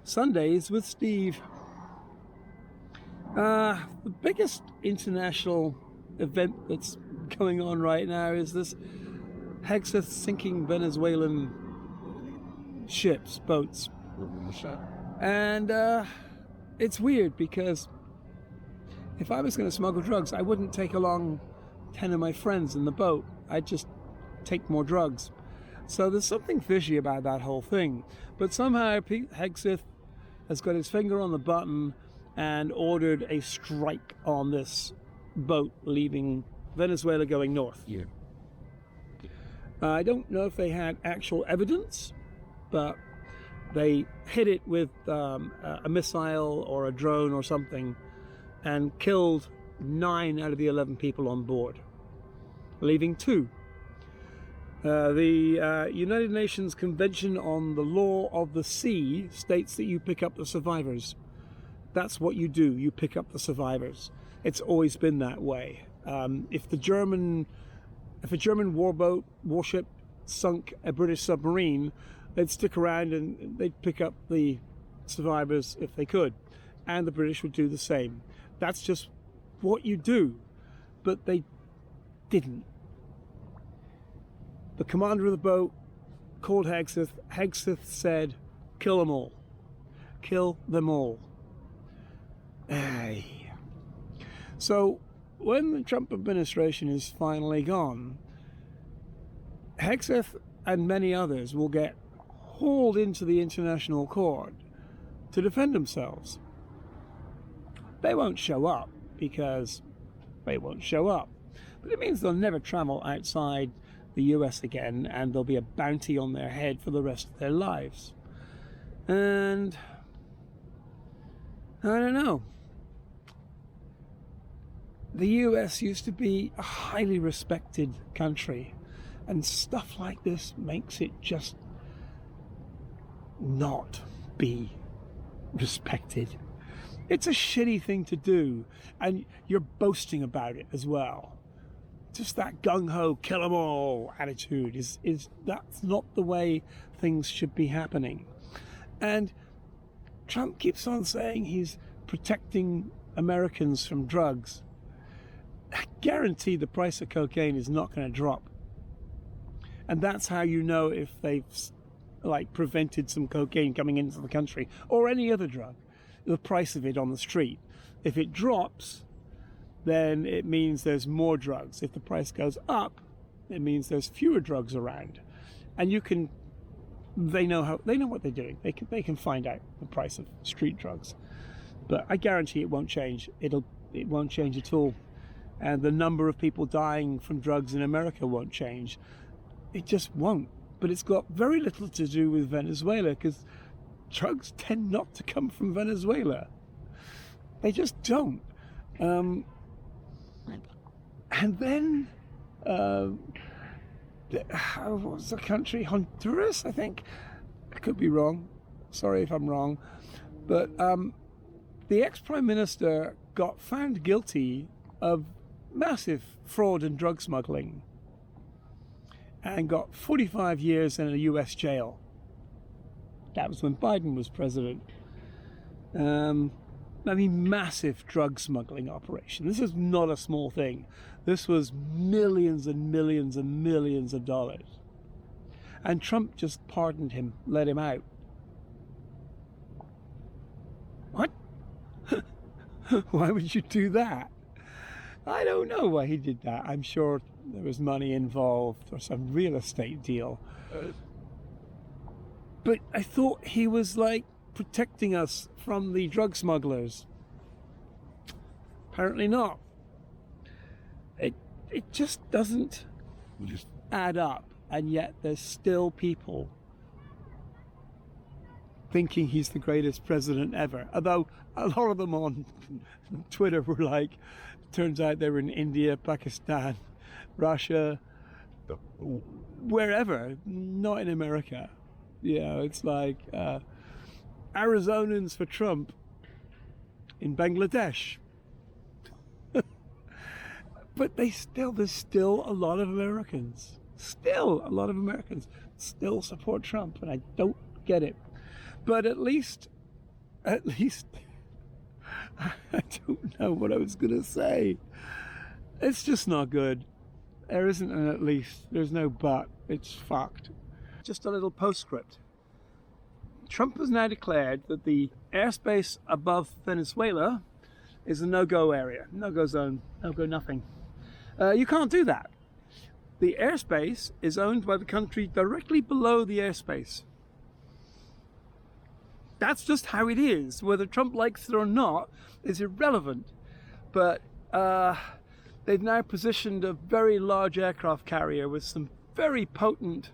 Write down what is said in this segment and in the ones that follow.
Sundays with Steve. The biggest international event that's going on right now is this Hexeth sinking Venezuelan boats. And it's weird because if I was going to smuggle drugs, I wouldn't take along 10 of my friends in the boat. I'd just take more drugs. So there's something fishy about that whole thing. But somehow Hexeth has got his finger on the button and ordered a strike on this boat leaving Venezuela going north. Yeah. I don't know if they had actual evidence, but they hit it with a missile or a drone or something and killed 9 out of the 11 people on board, leaving 2. The United Nations Convention on the Law of the Sea states that you pick up the survivors. That's what you do. You pick up the survivors. It's always been that way. If a German warship sunk a British submarine, they'd stick around and they'd pick up the survivors if they could, and the British would do the same. That's just what you do. But they didn't. The commander of the boat called Hexeth. Hexeth said, "Kill them all. Kill them all." Ay. So when the Trump administration is finally gone, Hexeth and many others will get hauled into the international court to defend themselves. They won't show up because they won't show up. But it means they'll never travel outside the US again, and there'll be a bounty on their head for the rest of their lives. And I don't know. The US used to be a highly respected country, and stuff like this makes it just not be respected. It's a shitty thing to do, and you're boasting about it as well. Just that gung-ho, kill 'em all attitude is that's not the way things should be happening. And Trump keeps on saying he's protecting Americans from drugs. I guarantee the price of cocaine is not going to drop. And that's how you know if they've prevented some cocaine coming into the country or any other drug, the price of it on the street. If it drops, then it means there's more drugs. If the price goes up, it means there's fewer drugs around. And they know what they're doing. They can find out the price of street drugs. But I guarantee it won't change. It won't change at all. And the number of people dying from drugs in America won't change. It just won't. But it's got very little to do with Venezuela, because drugs tend not to come from Venezuela. They just don't. And then, what's the country? Honduras, I think. I could be wrong. Sorry if I'm wrong. But the ex-prime minister got found guilty of massive fraud and drug smuggling and got 45 years in a US jail. That was when Biden was president. Massive drug smuggling operation. This is not a small thing. This was millions and millions and millions of dollars. And Trump just pardoned him, let him out. What? Why would you do that? I don't know why he did that. I'm sure there was money involved or some real estate deal. But I thought he was protecting us from the drug smugglers. Apparently not. It just doesn't add up, and yet there's still people thinking he's the greatest president ever. Although a lot of them on Twitter were like, turns out they were in India, Pakistan, Russia, wherever, not in America. It's like Arizonans for Trump in Bangladesh. But there's still a lot of Americans still support Trump, and I don't get it. But at least At least, I don't know what I was going to say. It's just not good. There isn't an at least. There's no but. It's fucked. Just a little postscript. Trump has now declared that the airspace above Venezuela is a no-go area, no-go zone, no-go nothing. You can't do that. The airspace is owned by the country directly below the airspace. That's just how it is. Whether Trump likes it or not is irrelevant. But they've now positioned a very large aircraft carrier with some very potent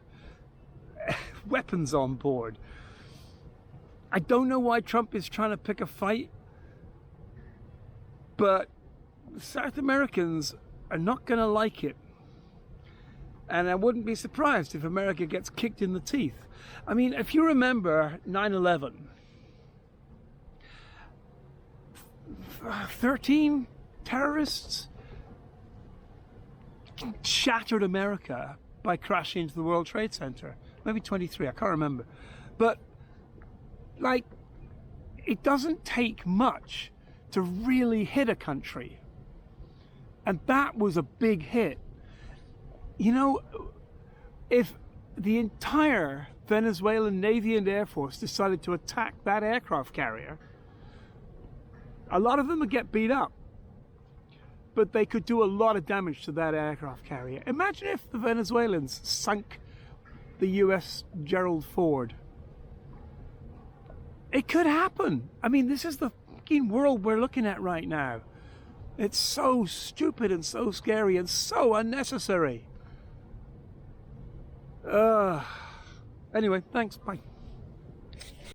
weapons on board. I don't know why Trump is trying to pick a fight, but South Americans are not going to like it. And I wouldn't be surprised if America gets kicked in the teeth. I mean, if you remember 9/11, 13 terrorists shattered America by crashing into the World Trade Center. Maybe 23, I can't remember. But, like, it doesn't take much to really hit a country. And that was a big hit. You know, if the entire Venezuelan Navy and Air Force decided to attack that aircraft carrier, a lot of them would get beat up, but they could do a lot of damage to that aircraft carrier. Imagine if the Venezuelans sunk the US Gerald Ford. It could happen. I mean, this is the fucking world we're looking at right now. It's so stupid and so scary and so unnecessary. Anyway, thanks. Bye.